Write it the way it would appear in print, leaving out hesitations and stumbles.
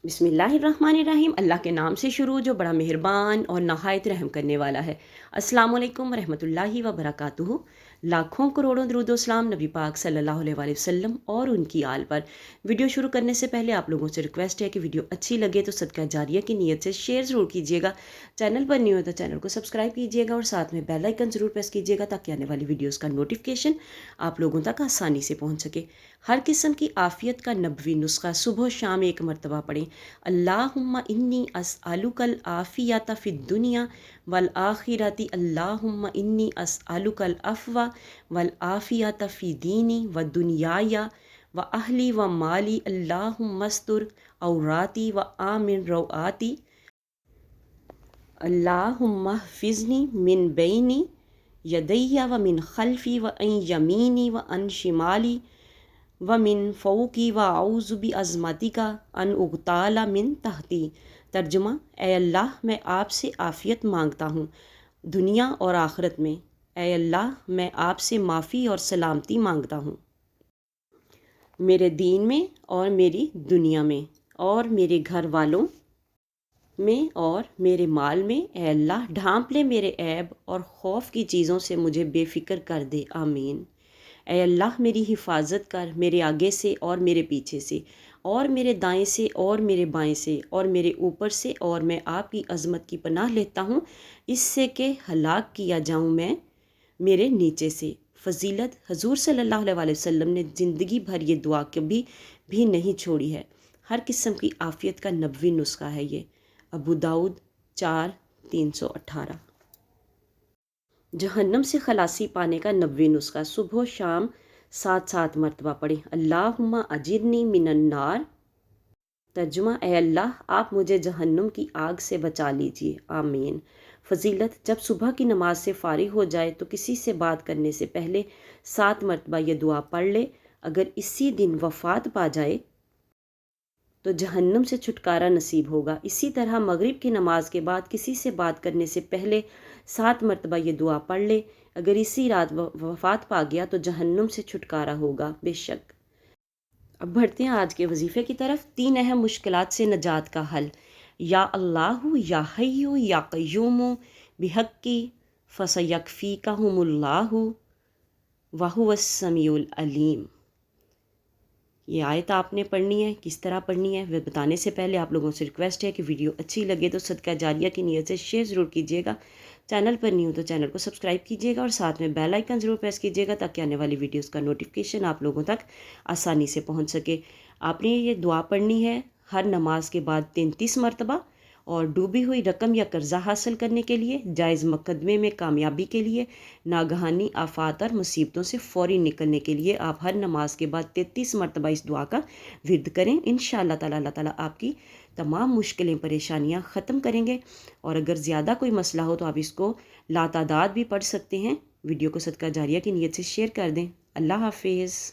बिस्मिल्लाहिर्रहमानिर्रहीम। अल्लाह के नाम से शुरू जो बड़ा मेहरबान और नहायत रहम करने वाला है। अस्सलाम वालेकुम रहमतुल्लाहि व बरकातुहू। लाखों करोड़ों दरूद सलाम नबी पाक सल्लल्लाहु अलैहि वसल्लम और उनकी आल पर। वीडियो शुरू करने से पहले आप लोगों से रिक्वेस्ट है कि वीडियो अच्छी लगे तो सदका जारिया की नीयत से शेयर ज़रूर कीजिएगा। चैनल पर न्यू हो तो चैनल को सब्सक्राइब कीजिएगा और साथ में बेल आइकन ज़रूर प्रेस कीजिएगा ताकि आने वाली वीडियोज़ का नोटिफिकेशन आप लोगों तक आसानी से पहुँच सके। हर किस्म की आफ़ियत का नबवी नुस्खा सुबह शाम एक मरतबा पढ़ें। अल्लाहुम्मा इन्नी अस्अलुकल आफ़ियत फ़िद दुनिया वल आखिरती। अल्लाहुम्मा इन्नी अस्अलुकल अफ़वा वल आफ़ियत फ़ी दीनी व दुनियाया व अहली व माली। अल्लाहुम्मा अस्तुर औराती व आमिन रौआती। अल्लाहुम्मा हफ़िज़नी मिन बैनी यदैया व मिन खल्फ़ी व अन यमीनी व अन शिमाली व मिन फ़ौक़ी व औज़ु बि अज़मतिका अन उग़ताला मिन तहती। तर्जुमा: ए अल्लाह, मैं आपसे आफ़ियत मांगता हूँ दुनिया और आखिरत में। ए अल्लाह, मैं आपसे माफ़ी और सलामती मांगता हूँ मेरे दीन में और मेरी दुनिया में और मेरे घर वालों में और मेरे माल में। ए अल्लाह, ढांप ले मेरे ऐब और खौफ की चीज़ों से मुझे बेफ़िक्र कर दे। आमीन। ए अल्लाह, मेरी हिफाजत कर मेरे आगे से और मेरे पीछे से और मेरे दाएं से और मेरे बाएं से और मेरे ऊपर से, और मैं आपकी अज़मत की पनाह लेता हूँ इससे कि हलाक किया जाऊँ मैं मेरे नीचे से। फ़जीलत: हजूर सल्लल्लाहु अलैहि वसल्लम ने ज़िंदगी भर ये दुआ कभी भी नहीं छोड़ी है। हर किस्म की आफ़ियत का नबवी नुस्खा है ये। अबू दाऊद 4:318। जहन्नम से खलासी पाने का नबवी नुस्खा सुबह शाम 7 मरतबा पढ़ें। अल्लाहुम्मा अजिरनी मिनन नार। तर्जुमा: ए अल्लाह, आप मुझे जहन्नुम की आग से बचा लीजिए। आमीन। फ़जीलत: जब सुबह की नमाज से फ़ारिग हो जाए तो किसी से बात करने से पहले 7 मरतबा यह दुआ पढ़ ले। अगर इसी दिन वफ़ात पा जाए तो जहन्नुम से छुटकारा नसीब होगा। इसी तरह मगरिब की नमाज के बाद किसी से बात करने से पहले 7 मरतबा ये दुआ पढ़ ले। अगर इसी रात वफ़ात पा गया तो जहन्नुम से छुटकारा होगा बेशक। अब बढ़ते हैं आज के वजीफ़े की तरफ। 3 अहम मुश्किलात से नजात का हल। या अल्लाहु या हय्यु या क़य्यूमु बिहक्की फ़सयक्फ़ीकहुमुल्लाहु वहुवस समीउल अलीम। ये आयत आपने पढ़नी है। किस तरह पढ़नी है वह बताने से पहले आप लोगों से रिक्वेस्ट है कि वीडियो अच्छी लगे तो सदका जारिया की नीयत से शेयर ज़रूर कीजिएगा। चैनल पर न्यू तो चैनल को सब्सक्राइब कीजिएगा और साथ में बेल आइकन ज़रूर प्रेस कीजिएगा ताकि आने वाली वीडियोस का नोटिफिकेशन आप लोगों तक आसानी से पहुंच सके। आपने ये दुआ पढ़नी है हर नमाज के बाद 33 मरतबा। और डूबी हुई रकम या कर्ज़ा हासिल करने के लिए, जायज़ मुकदमे में कामयाबी के लिए, नागहानी आफ़ात और मुसीबतों से फ़ौरी निकलने के लिए आप हर नमाज के बाद 33 मरतबा इस दुआ का विर्द करें। इंशाअल्लाह ताला अल्लाह ताला आपकी तमाम मुश्किलें परेशानियां ख़त्म करेंगे। और अगर ज़्यादा कोई मसला हो तो आप इसको लातादाद भी पढ़ सकते हैं। वीडियो को सदका जारिया की नीयत से शेयर कर दें। अल्लाह हाफिज़।